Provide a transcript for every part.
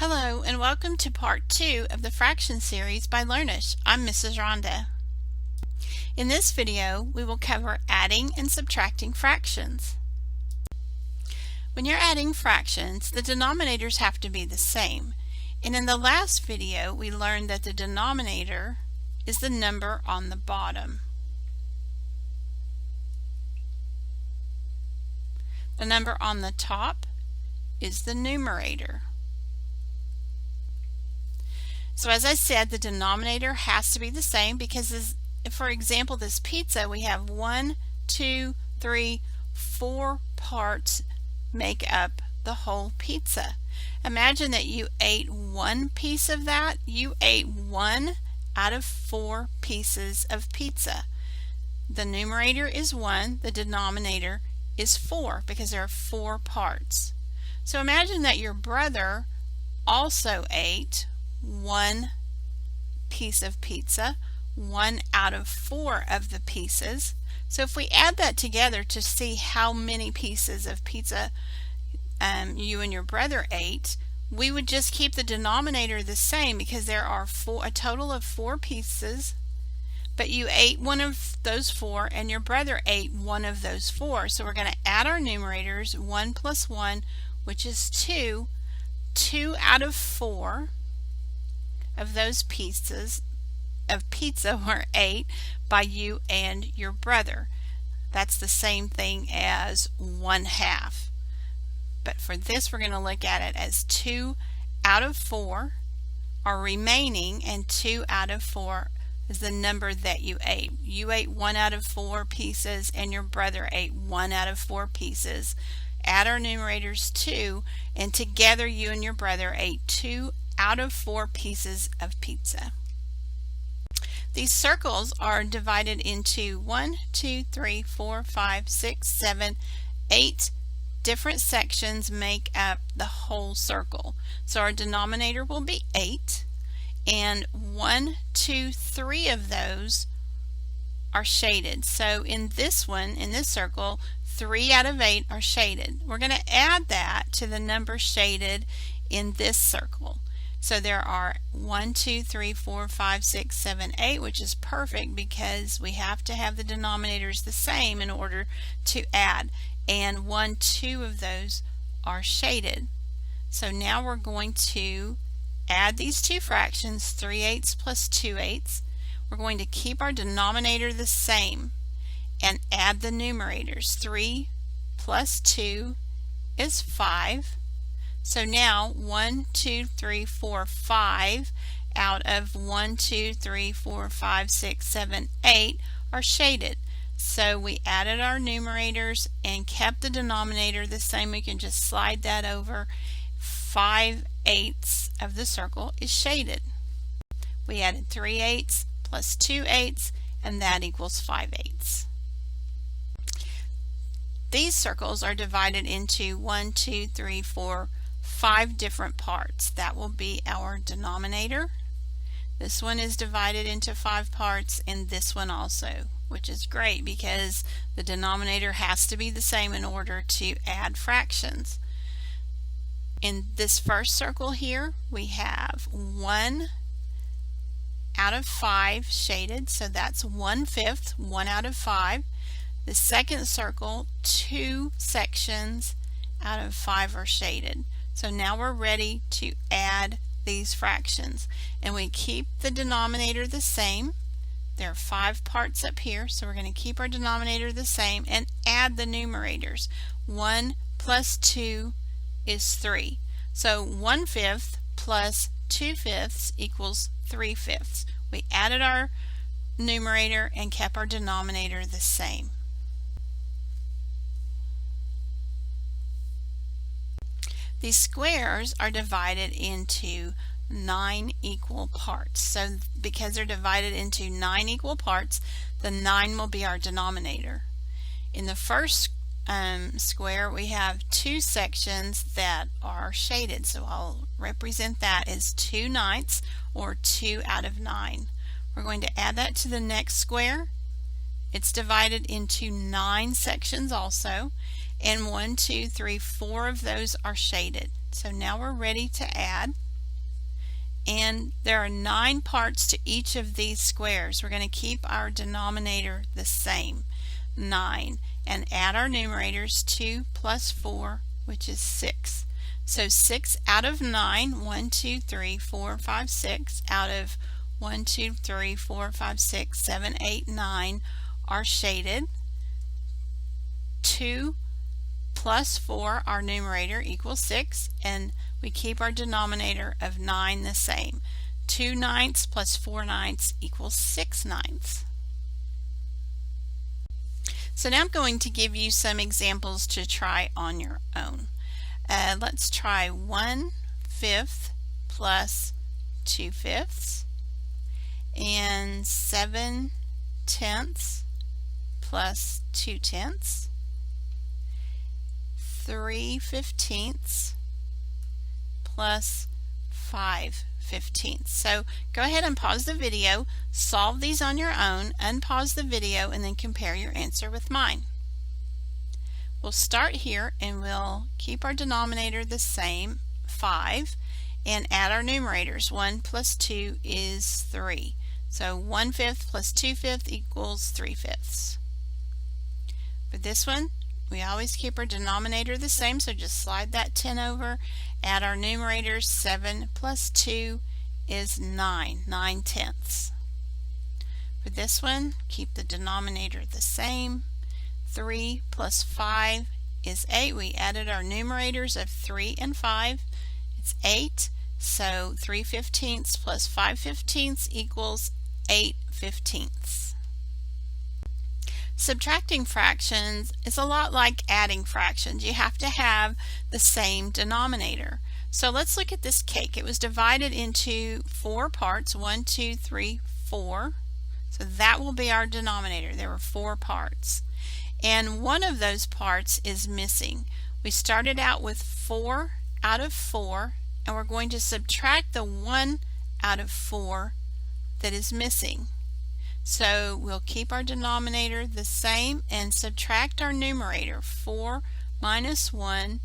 Hello and welcome to part 2 of the fraction series by Learnish. I'm Mrs. Rhonda. In this video we will cover adding and subtracting fractions. When you're adding fractions, the denominators have to be the same. And in the last video we learned that the denominator is the number on the bottom. The number on the top is the numerator. So as I said, the denominator has to be the same because, for example, this pizza, we have 1, 2, 3, 4 parts make up the whole pizza. Imagine that you ate one piece of that. You ate 1 out of 4 pieces of pizza. The numerator is 1, the denominator is 4 because there are 4 parts. So imagine that your brother also ate 1 piece of pizza, 1 out of 4 of the pieces. So if we add that together to see how many pieces of pizza you and your brother ate, we would just keep the denominator the same because there are a total of 4 pieces, but you ate one of those 4 and your brother ate one of those 4. So we're going to add our numerators, 1 plus 1, which is 2. 2 out of 4 of those pieces of pizza were ate by you and your brother. That's the same thing as 1/2. But for this we're going to look at it as 2 out of 4 are remaining, and 2 out of 4 is the number that you ate. You ate 1 out of 4 pieces and your brother ate 1 out of 4 pieces. Add our numerators 2, and together you and your brother ate 2 out of 4 pieces of pizza. These circles are divided into 1, 2, 3, 4, 5, 6, 7, 8 different sections make up the whole circle. So our denominator will be 8, and 1, 2, 3 of those are shaded. So in this one, in this circle, 3 out of 8 are shaded. We're going to add that to the number shaded in this circle. So there are 1, 2, 3, 4, 5, 6, 7, 8, which is perfect because we have to have the denominators the same in order to add. And 1, 2 of those are shaded. So now we're going to add these two fractions, 3/8 plus 2/8. We're going to keep our denominator the same and add the numerators. 3 plus 2 is 5. So now 1, 2, 3, 4, 5 out of 1, 2, 3, 4, 5, 6, 7, 8 are shaded. So we added our numerators and kept the denominator the same. We can just slide that over. 5/8 of the circle is shaded. We added 3/8 plus 2/8, and that equals 5/8. These circles are divided into 1, 2, 3, 4, 5 different parts. That will be our denominator. This one is divided into 5 parts, and this one also, which is great because the denominator has to be the same in order to add fractions. In this first circle here, we have 1 out of 5 shaded, so that's 1/5, 1 out of 5. The second circle, 2 sections out of 5 are shaded. So now we're ready to add these fractions, and we keep the denominator the same. There are 5 parts up here, so we're going to keep our denominator the same and add the numerators. 1 plus 2 is 3. So 1/5 plus 2/5 equals 3/5. We added our numerator and kept our denominator the same. These squares are divided into 9 equal parts. So because they're divided into 9 equal parts, the 9 will be our denominator. In the first square, we have 2 sections that are shaded. So I'll represent that as 2/9 or 2 out of 9. We're going to add that to the next square. It's divided into 9 sections also, and 1, 2, 3, 4 of those are shaded. So now we're ready to add. and there are 9 parts to each of these squares. We're going to keep our denominator the same, 9, and add our numerators, 2 plus 4, which is 6. So 6 out of 9, 1, 2, 3, 4, 5, 6, out of 1, 2, 3, 4, 5, 6, 7, 8, 9 are shaded. 2 plus 4, our numerator, equals 6, and we keep our denominator of 9 the same. 2 ninths plus 4 ninths equals 6 ninths. So now I'm going to give you some examples to try on your own. Let's try 1/5 plus 2/5 and 7/10 plus 2/10, 3/15 plus 5/15. So go ahead and pause the video, solve these on your own, unpause the video, and then compare your answer with mine. We'll start here and we'll keep our denominator the same, 5, and add our numerators. 1 plus 2 is 3. So 1/5 plus 2/5 equals 3/5. For this one, we always keep our denominator the same, so just slide that 10 over, add our numerators. 7 plus 2 is 9, 9/10. For this one, keep the denominator the same. 3 plus 5 is 8. We added our numerators of 3 and 5. It's 8. So 3/15 plus 5/15 equals 8/15. Subtracting fractions is a lot like adding fractions. You have to have the same denominator. So let's look at this cake. It was divided into 4 parts, 1, 2, 3, 4. So that will be our denominator. There were 4 parts. And one of those parts is missing. We started out with 4 out of 4, and we're going to subtract the 1 out of 4 that is missing. So we'll keep our denominator the same and subtract our numerator. 4 minus 1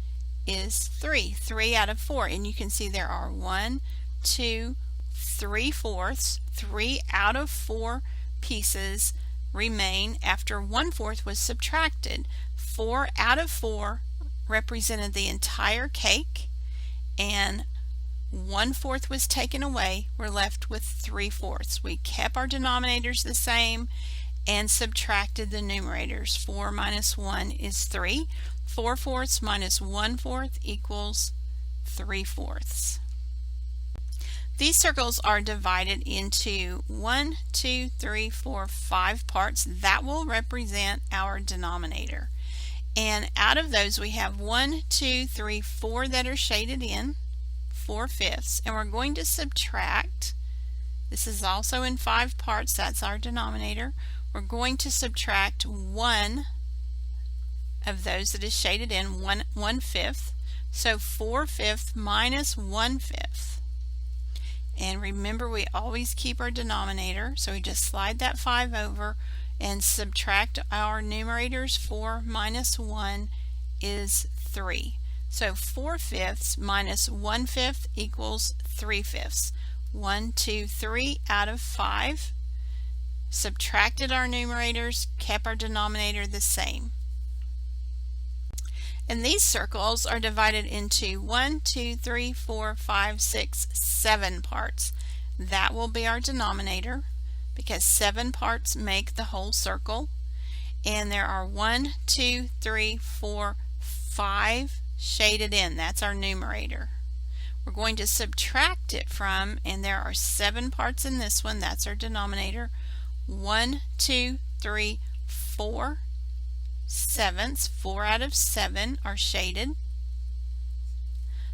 is 3. 3 out of 4. And you can see there are 1, 2, 3/4. 3 out of 4 pieces remain after 1/4 was subtracted. 4 out of 4 represented the entire cake, and 1/4 was taken away. We're left with 3/4. We kept our denominators the same and subtracted the numerators. 4 minus 1 is 3. 4/4 minus 1/4 equals 3/4. These circles are divided into 1, 2, 3, 4, 5 parts. That will represent our denominator. And out of those we have 1, 2, 3, 4 that are shaded in, 4/5. And we're going to subtract, this is also in 5 parts, that's our denominator. We're going to subtract 1 of those that is shaded in, 1/5. So 4/5 minus 1/5. And remember, we always keep our denominator, so we just slide that 5 over and subtract our numerators. 4 minus 1 is 3. So 4/5 minus 1/5 equals 3/5. 1, 2, 3 out of 5. Subtracted our numerators, kept our denominator the same. And these circles are divided into 1, 2, 3, 4, 5, 6, 7 parts. That will be our denominator because 7 parts make the whole circle. And there are 1, 2, 3, 4, 5 shaded in. That's our numerator. We're going to subtract it from, and there are 7 parts in this one. That's our denominator. 1, 2, 3, 4 sevenths. 4 out of 7 are shaded.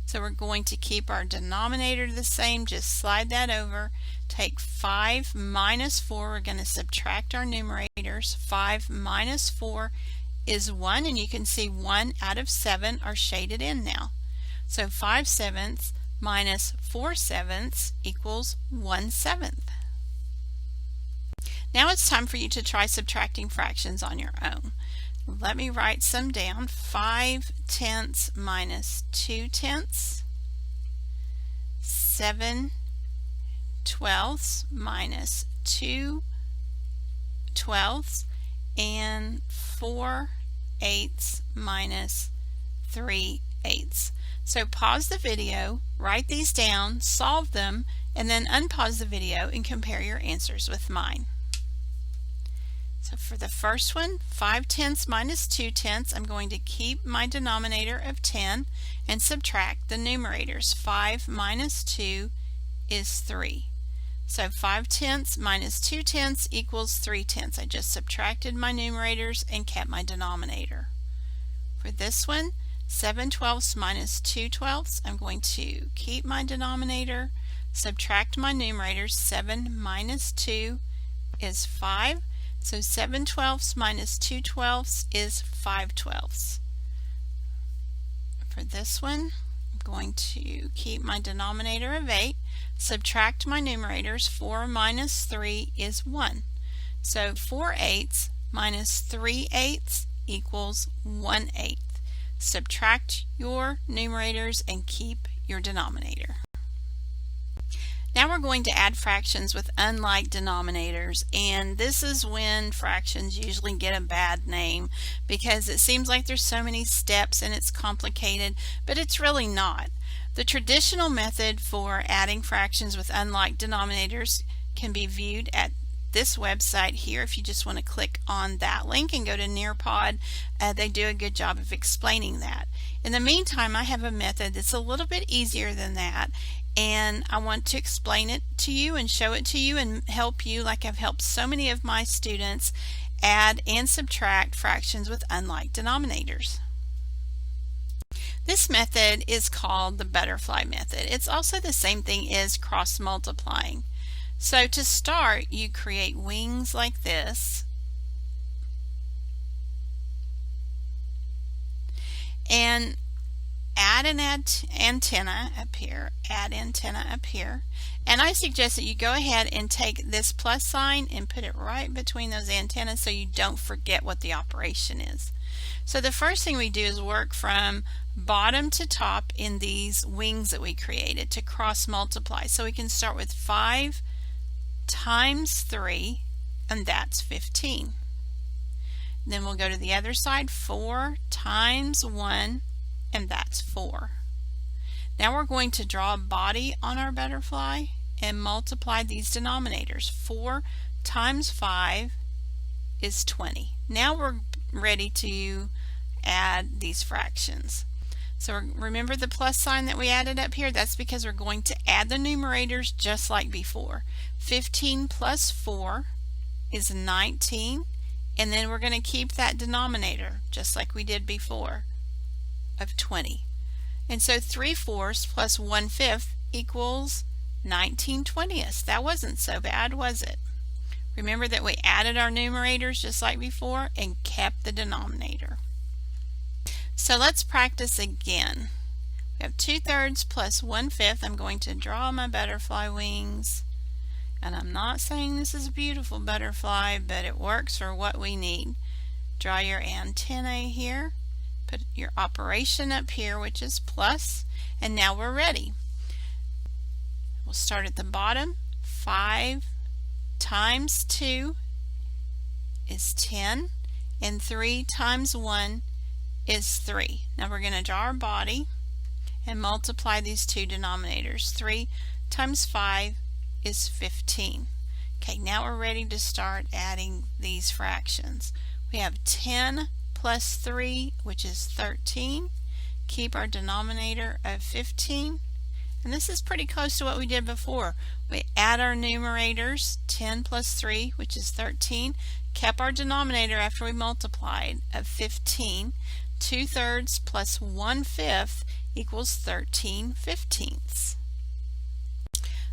So we're going to keep our denominator the same. Just slide that over. Take 5 minus 4. We're going to subtract our numerators. 5 minus 4 is 1, and you can see 1 out of 7 are shaded in now. So 5/7 minus 4/7 equals 1/7. Now it's time for you to try subtracting fractions on your own. Let me write some down. 5/10 minus 2/10, 7/10 twelfths minus 2 twelfths, and 4/8 minus 3/8. So pause the video, write these down, solve them, and then unpause the video and compare your answers with mine. So for the first one, 5/10 minus 2/10, I'm going to keep my denominator of 10 and subtract the numerators. 5 minus 2 is 3. So 5/10 minus 2/10 equals 3/10. I just subtracted my numerators and kept my denominator. For this one, 7/12 minus 2/12, I'm going to keep my denominator, subtract my numerators. 7 minus 2 is 5. So 7/12 minus 2/12 is 5/12. For this one, I'm going to keep my denominator of 8, subtract my numerators. 4 minus 3 is 1. So 4/8 minus 3/8 equals 1/8. Subtract your numerators and keep your denominator. Now we're going to add fractions with unlike denominators, and this is when fractions usually get a bad name because it seems like there's so many steps and it's complicated, but it's really not. The traditional method for adding fractions with unlike denominators can be viewed at this website here. If you just want to click on that link and go to Nearpod, they do a good job of explaining that. In the meantime, I have a method that's a little bit easier than that, and I want to explain it to you and show it to you and help you, like I've helped so many of my students, add and subtract fractions with unlike denominators. This method is called the butterfly method. It's also the same thing as cross multiplying. So to start, you create wings like this, and add an antenna up here, add antenna up here, and I suggest that you go ahead and take this plus sign and put it right between those antennas so you don't forget what the operation is. So the first thing we do is work from bottom to top in these wings that we created to cross multiply. So we can start with 5 times 3, and that's 15. Then we'll go to the other side, 4 times 1, and that's 4. Now we're going to draw a body on our butterfly and multiply these denominators. 4 times 5 is 20. Now we're ready to add these fractions. So remember the plus sign that we added up here? That's because we're going to add the numerators just like before. 15 plus 4 is 19, and then we're going to keep that denominator just like we did before of 20. And so 3/4 plus 1/5 equals 19/20. That wasn't so bad, was it? Remember that we added our numerators just like before and kept the denominator. So let's practice again. We have 2/3 plus 1/5. I'm going to draw my butterfly wings. And I'm not saying this is a beautiful butterfly, but it works for what we need. Draw your antennae here. Put your operation up here, which is plus. And now we're ready. We'll start at the bottom. 5 times 2 is 10. And 3 times 1 is 3. Now we're going to draw our body and multiply these two denominators. 3 times 5 is 15. Okay, now we're ready to start adding these fractions. We have 10 plus 3, which is 13. Keep our denominator of 15. And this is pretty close to what we did before. We add our numerators, 10 plus 3, which is 13. Kept our denominator after we multiplied of 15. 2/3 plus 1/5 equals 13/15.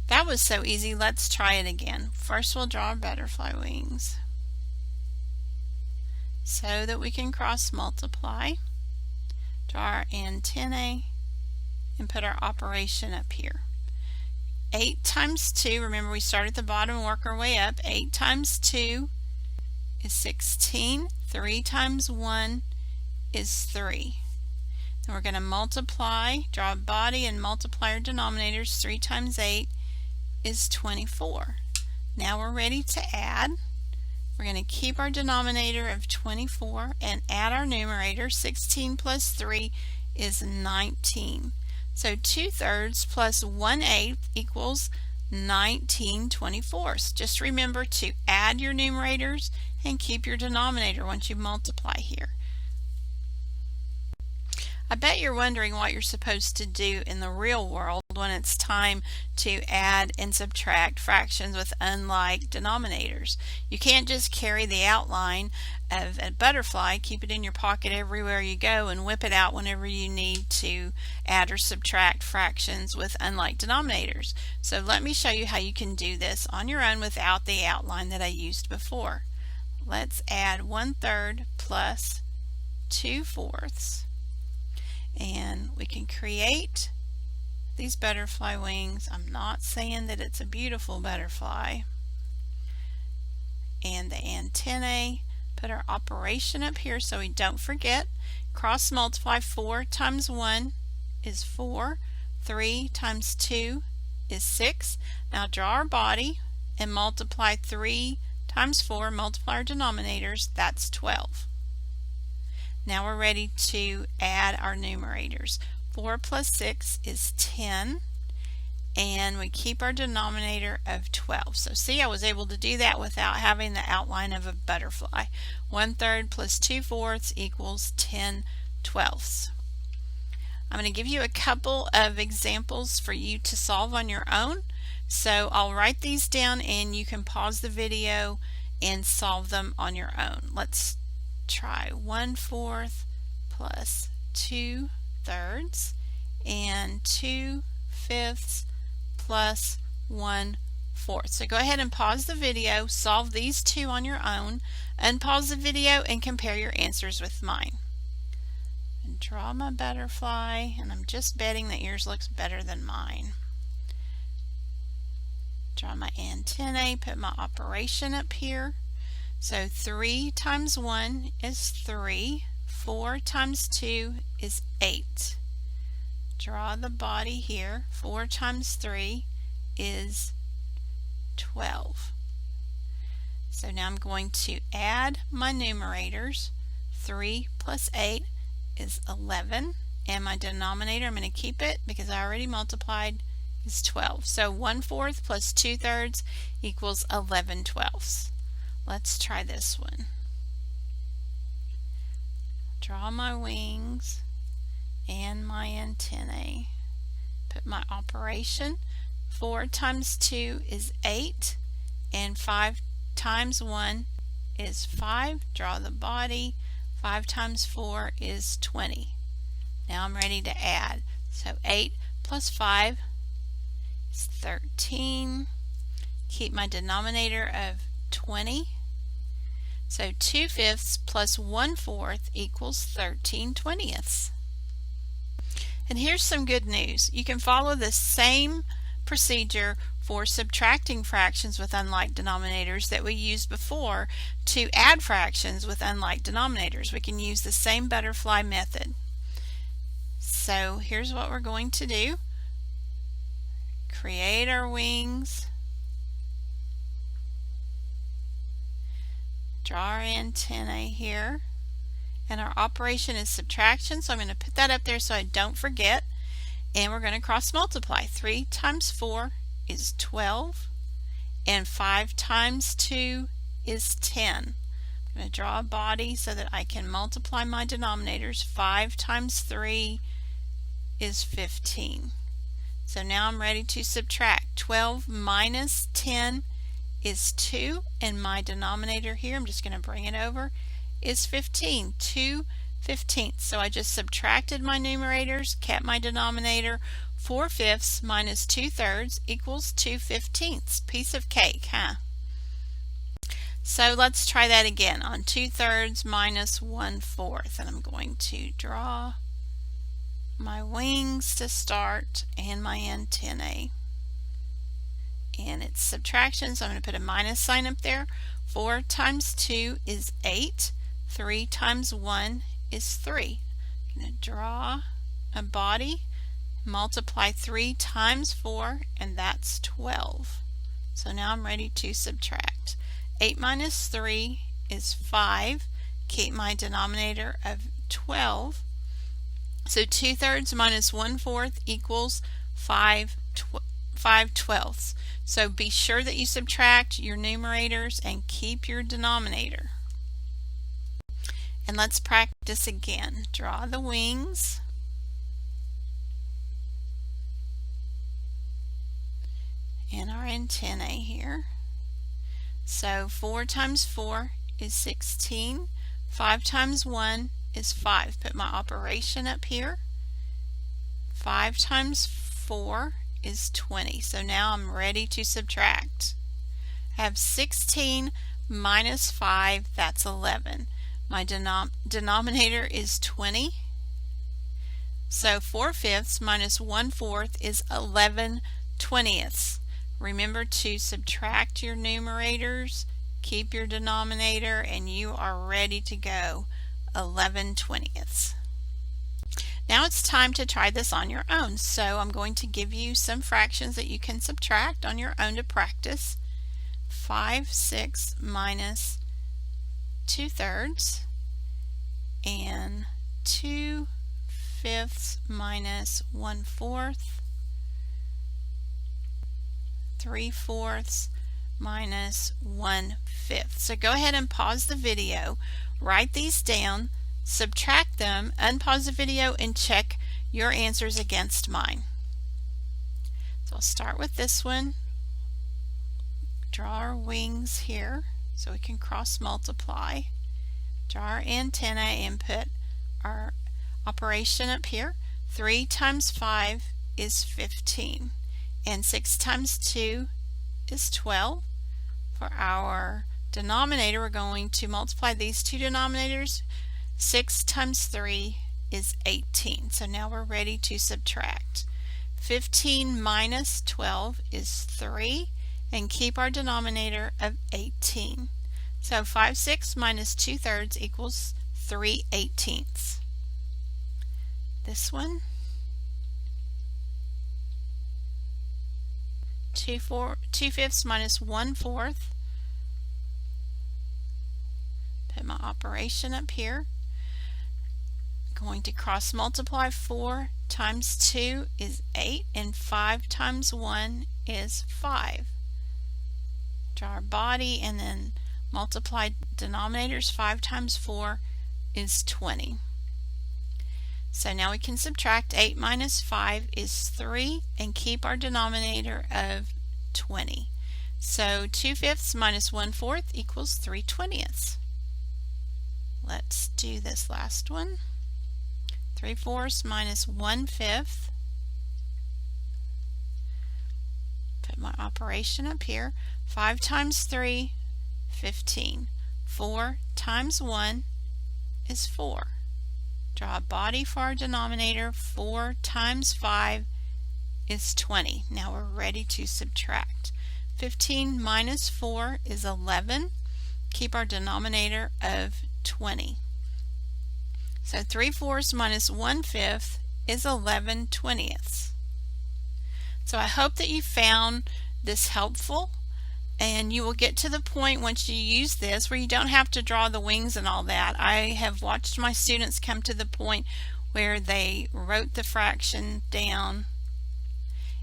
That was so easy. Let's try it again. First we'll draw our butterfly wings so that we can cross multiply. Draw our antennae and put our operation up here. 8 times 2, remember we start at the bottom and work our way up. 8 times 2 is 16. 3 times 1 is 3. Then we're going to multiply, draw a body and multiply our denominators. 3 times 8 is 24. Now we're ready to add. We're going to keep our denominator of 24 and add our numerator. 16 plus 3 is 19. So 2/3 plus 1/8 equals 19/24. Just remember to add your numerators and keep your denominator once you multiply here. I bet you're wondering what you're supposed to do in the real world when it's time to add and subtract fractions with unlike denominators. You can't just carry the outline of a butterfly, keep it in your pocket everywhere you go, and whip it out whenever you need to add or subtract fractions with unlike denominators. So let me show you how you can do this on your own without the outline that I used before. Let's add 1/3 plus 2/4. And we can create these butterfly wings. I'm not saying that it's a beautiful butterfly. And the antennae, put our operation up here so we don't forget. Cross multiply. 4 times 1 is 4. 3 times 2 is 6. Now draw our body and multiply 3 times 4, multiply our denominators, that's 12. Now we're ready to add our numerators. 4 plus 6 is 10, and we keep our denominator of 12. So see, I was able to do that without having the outline of a butterfly. 1/3 plus 2/4 equals 10/12. I'm going to give you a couple of examples for you to solve on your own. So I'll write these down and you can pause the video and solve them on your own. Let's try 1/4 plus 2/3 and 2/5 plus 1/4. So go ahead and pause the video, solve these two on your own, unpause the video and compare your answers with mine. And draw my butterfly, and I'm just betting that yours looks better than mine. Draw my antennae, put my operation up here. So 3 times 1 is 3. 4 times 2 is 8. Draw the body here. 4 times 3 is 12. So now I'm going to add my numerators. 3 plus 8 is 11. And my denominator, I'm going to keep it because I already multiplied, is 12. So 1/4 plus 2/3 equals 11/12. Let's try this one. Draw my wings and my antennae. Put my operation. 4 times 2 is 8, and 5 times 1 is 5. Draw the body. 5 times 4 is 20. Now I'm ready to add. So 8 plus 5 is 13. Keep my denominator of 20. So 2/5 plus 1/4 equals 13/20. And here's some good news. You can follow the same procedure for subtracting fractions with unlike denominators that we used before to add fractions with unlike denominators. We can use the same butterfly method. So here's what we're going to do. Create our wings. Draw our antennae here, and our operation is subtraction, so I'm going to put that up there so I don't forget, and we're going to cross multiply. 3 times 4 is 12, and 5 times 2 is 10. I'm going to draw a body so that I can multiply my denominators. 5 times 3 is 15. So now I'm ready to subtract. 12 minus 10 is 2, and my denominator here, I'm just going to bring it over, is 15. 2/15. So I just subtracted my numerators, kept my denominator. 4/5 minus 2/3 equals 2/15. Piece of cake, huh? So let's try that again on 2/3 minus 1/4, and I'm going to draw my wings to start and my antennae. And it's subtraction, so I'm going to put a minus sign up there. 4 times 2 is 8. 3 times 1 is 3. I'm going to draw a body multiply 3 times 4, and that's 12. So now I'm ready to subtract. 8 minus 3 is 5. Keep my denominator of 12. So 2/3 minus 1/4 equals 5 twelfths. So be sure that you subtract your numerators and keep your denominator. And let's practice again. Draw the wings. And our antennae here. So 4 times 4 is 16. 5 times 1 is 5. Put my operation up here. 5 times 4 is 20. So now I'm ready to subtract. I have 16 minus 5, that's 11. My denominator is 20. So 4/5 minus 1/4 is 11/20. Remember to subtract your numerators, keep your denominator, and you are ready to go. 11/20. Now it's time to try this on your own. So I'm going to give you some fractions that you can subtract on your own to practice. 5/6 minus 2/3 and 2/5 minus 1/4, 3/4 minus 1/5. So go ahead and pause the video, write these down, subtract them, unpause the video, and check your answers against mine. So I'll start with this one. Draw our wings here so we can cross multiply. Draw our antennae and put our operation up here. 3 times 5 is 15. And 6 times 2 is 12. For our denominator, we're going to multiply these two denominators. 6 times 3 is 18. So now we're ready to subtract. 15 minus 12 is 3, and keep our denominator of 18. So 5/6 minus 2/3 equals 3/18. This one. 2/5 minus 1/4. Put my operation up here. Going to cross multiply. 4 times 2 is 8, and 5 times 1 is 5. Draw our body and then multiply denominators. 5 times 4 is 20. So now we can subtract. 8 minus 5 is 3, and keep our denominator of 20. So 2/5 minus 1/4 equals 3/20. Let's do this last one. 3/4 minus 1/5. Put my operation up here. 5 times 3, 15. 4 times 1 is 4. Draw a body for our denominator. 4 times 5 is 20. Now we're ready to subtract. 15 minus 4 is 11. Keep our denominator of 20. So 3/4 minus 1/5 is 11/20. So I hope that you found this helpful, and you will get to the point once you use this where you don't have to draw the wings and all that. I have watched my students come to the point where they wrote the fraction down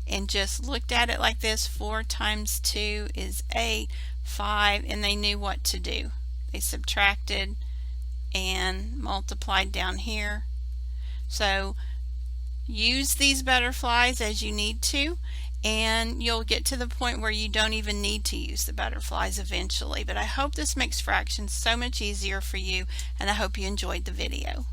and just looked at it like this. 4 times 2 is 8, 5, and they knew what to do. They subtracted and multiplied down here. So use these butterflies as you need to, and you'll get to the point where you don't even need to use the butterflies eventually. But I hope this makes fractions so much easier for you, and I hope you enjoyed the video.